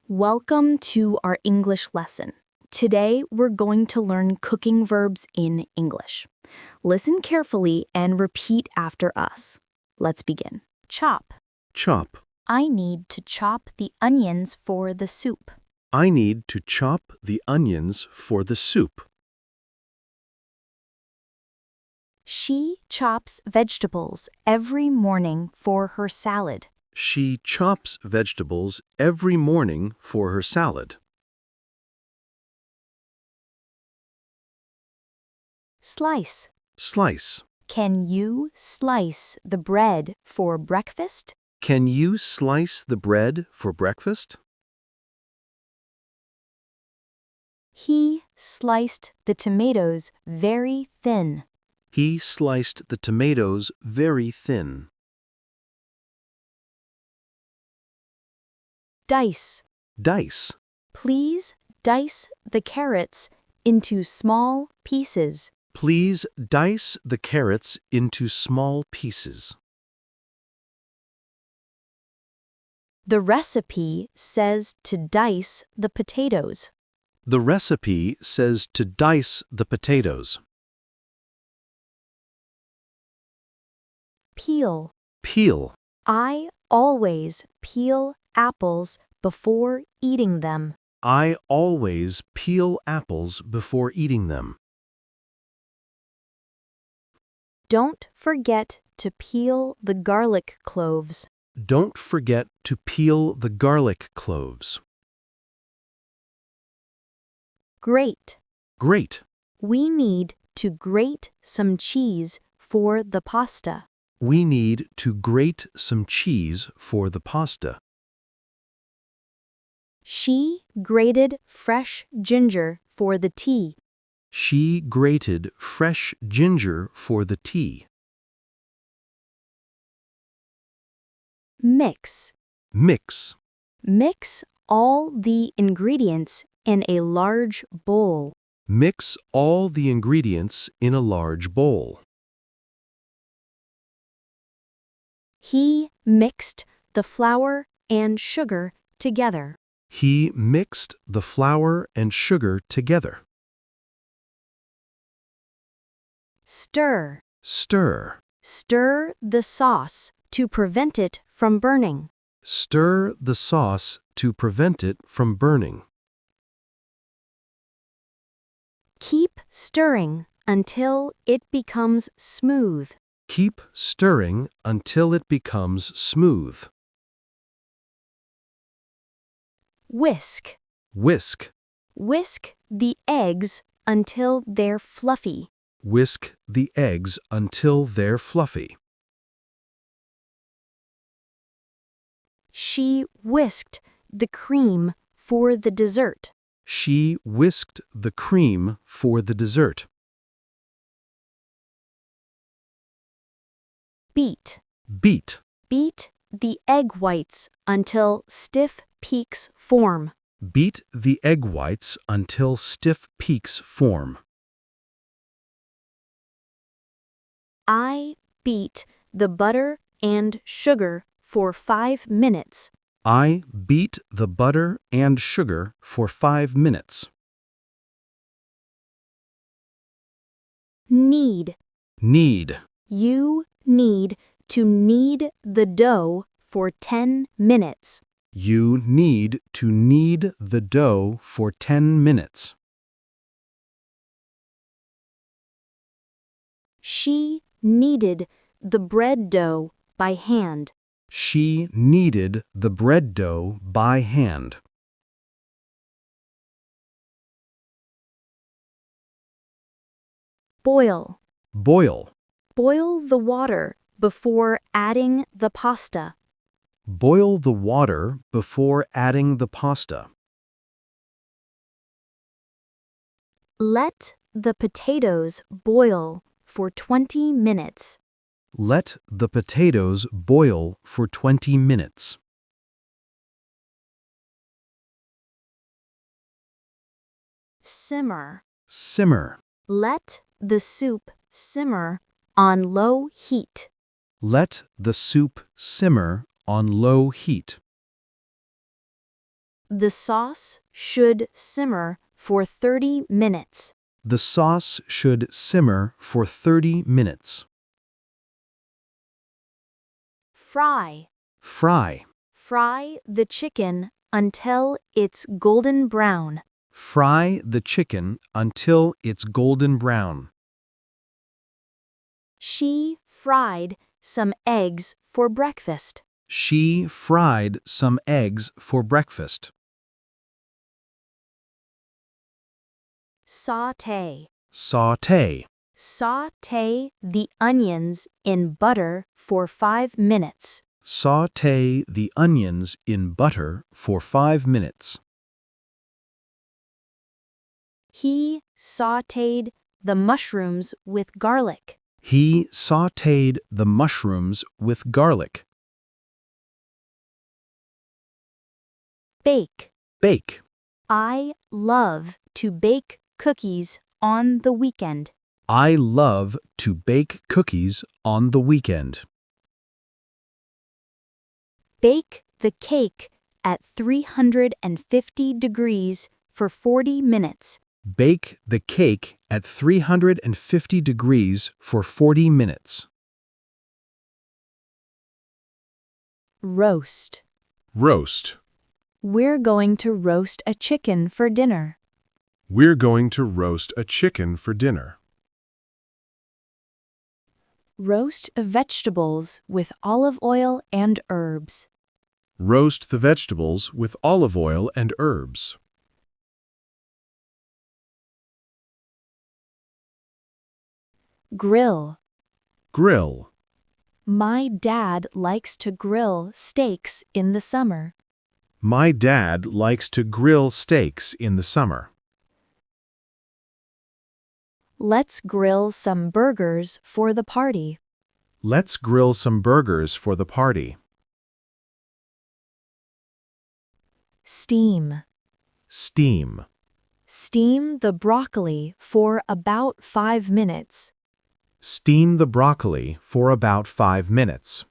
Welcome to our English lesson. Today, we're going to learn cooking verbs in English. Listen carefully and repeat after us. Let's begin. Chop. Chop. I need to chop the onions for the soup. I need to chop the onions for the soup. She chops vegetables every morning for her salad. She chops vegetables every morning for her salad. Slice. Slice. Can you slice the bread for breakfast? Can you slice the bread for breakfast? He sliced the tomatoes very thin. He sliced the tomatoes very thin. Dice. Dice. Please dice the carrots into small pieces. Please dice the carrots into small pieces. The recipe says to dice the potatoes. The recipe says to dice the potatoes. Peel. Peel. I always peel apples before eating them. I always peel apples before eating them. Don't forget to peel the garlic cloves. Don't forget to peel the garlic cloves. Grate. Grate. We need to grate some cheese for the pasta. We need to grate some cheese for the pasta. She grated fresh ginger for the tea. She grated fresh ginger for the tea. Mix. Mix. Mix all the ingredients in a large bowl. Mix all the ingredients in a large bowl. He mixed the flour and sugar together. He mixed the flour and sugar together. Stir. Stir. Stir the sauce to prevent it from burning. Stir the sauce to prevent it from burning. Keep stirring until it becomes smooth. Keep stirring until it becomes smooth. Whisk. Whisk. Whisk the eggs until they're fluffy. Whisk the eggs until they're fluffy. She whisked the cream for the dessert. She whisked the cream for the dessert. Beat. Beat. Beat the egg whites until stiff peaks form. Beat the egg whites until stiff peaks form. I beat the butter and sugar for 5 minutes. I beat the butter and sugar for 5 minutes. Knead. Knead. You need to knead the dough for 10 minutes. You need to knead the dough for 10 minutes. She kneaded the bread dough by hand. She kneaded the bread dough by hand. Boil. Boil. Boil the water before adding the pasta. Boil the water before adding the pasta. Let the potatoes boil for 20 minutes. Let the potatoes boil for 20 minutes. Simmer. Simmer. Let the soup simmer on low heat. Let the soup simmer on low heat. The sauce should simmer for 30 minutes. The sauce should simmer for 30 minutes. Fry. Fry. Fry the chicken until it's golden brown. Fry the chicken until it's golden brown. She fried some eggs for breakfast. She fried some eggs for breakfast. Sauté. Sauté. Sauté the onions in butter for 5 minutes. Sauté the onions in butter for 5 minutes. He sautéed the mushrooms with garlic. He sautéed the mushrooms with garlic. Bake. Bake. I love to bake cookies on the weekend. I love to bake cookies on the weekend. Bake the cake at 350 degrees for 40 minutes. Bake the cake at 350 degrees for 40 minutes. Roast. Roast. We're going to roast a chicken for dinner. We're going to roast a chicken for dinner. Roast vegetables with olive oil and herbs. Roast the vegetables with olive oil and herbs. Grill. Grill. My dad likes to grill steaks in the summer. My dad likes to grill steaks in the summer. Let's grill some burgers for the party. Let's grill some burgers for the party. Steam. Steam. Steam the broccoli for about 5 minutes. Steam the broccoli for about 5 minutes.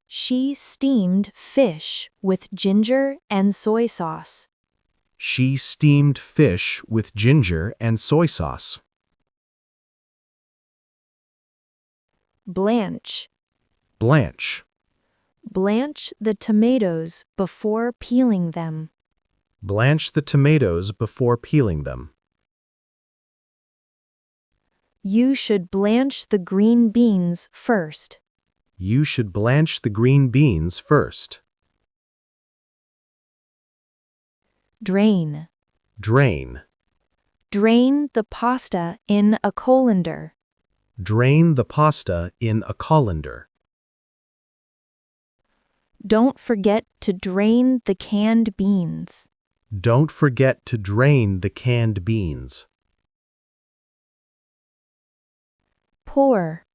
She steamed fish with ginger and soy sauce. She steamed fish with ginger and soy sauce. Blanch. Blanch. Blanch the tomatoes before peeling them. Blanch the tomatoes before peeling them. You should blanch the green beans first. You should blanch the green beans first. Drain. Drain. Drain the pasta in a colander. Drain the pasta in a colander. Don't forget to drain the canned beans. Don't forget to drain the canned beans. Pour.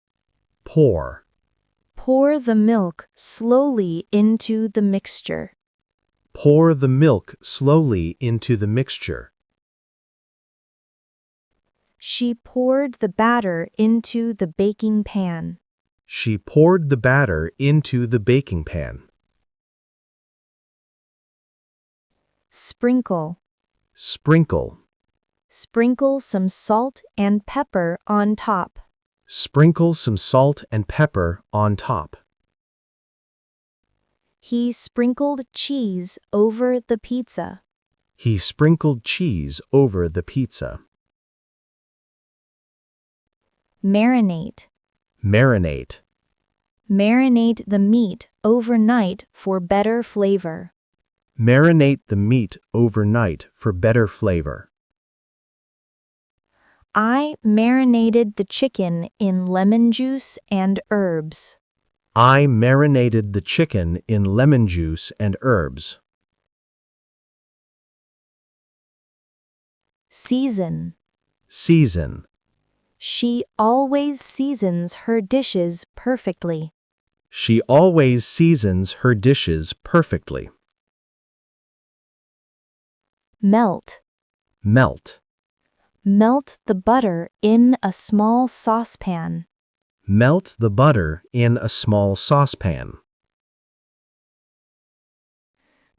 Pour. Pour the milk slowly into the mixture. Pour the milk slowly into the mixture. She poured the batter into the baking pan. She poured the batter into the baking pan. Sprinkle. Sprinkle. Sprinkle some salt and pepper on top. Sprinkle some salt and pepper on top. He sprinkled cheese over the pizza. He sprinkled cheese over the pizza. Marinate. Marinate. Marinate the meat overnight for better flavor. Marinate the meat overnight for better flavor. I marinated the chicken in lemon juice and herbs. I marinated the chicken in lemon juice and herbs. Season. Season. She always seasons her dishes perfectly. She always seasons her dishes perfectly. Melt. Melt. Melt the butter in a small saucepan. Melt the butter in a small saucepan.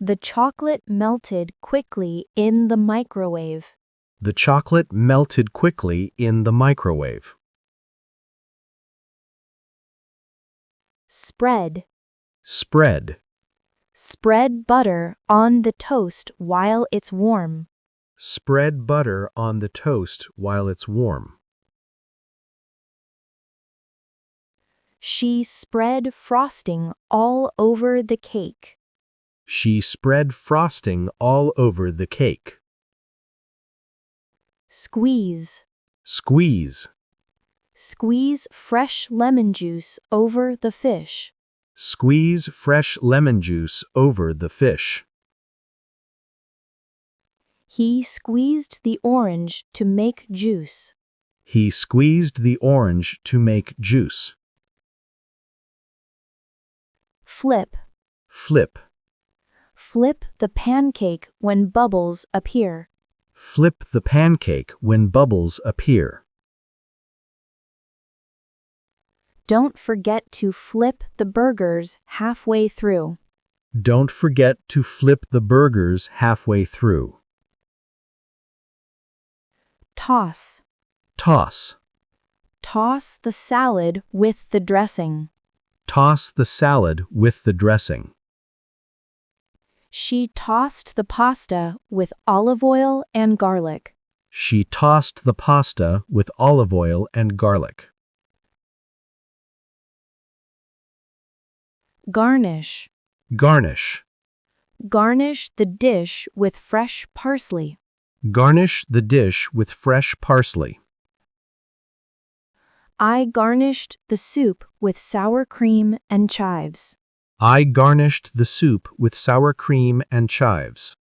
The chocolate melted quickly in the microwave. The chocolate melted quickly in the microwave. Spread. Spread. Spread butter on the toast while it's warm. Spread butter on the toast while it's warm. She spread frosting all over the cake. She spread frosting all over the cake. Squeeze. Squeeze. Squeeze fresh lemon juice over the fish. Squeeze fresh lemon juice over the fish. He squeezed the orange to make juice. He squeezed the orange to make juice. Flip. Flip. Flip the pancake when bubbles appear. Flip the pancake when bubbles appear. Don't forget to flip the burgers halfway through. Don't forget to flip the burgers halfway through. Toss. Toss. Toss the salad with the dressing. Toss the salad with the dressing. She tossed the pasta with olive oil and garlic. She tossed the pasta with olive oil and garlic. Garnish. Garnish. Garnish the dish with fresh parsley. Garnish the dish with fresh parsley. I garnished the soup with sour cream and chives. I garnished the soup with sour cream and chives.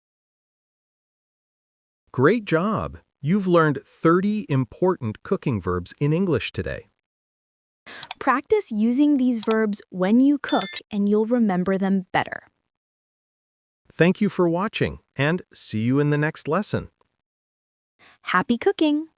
Great job! You've learned 30 important cooking verbs in English today. Practice using these verbs when you cook and you'll remember them better. Thank you for watching, and see you in the next lesson. Happy cooking!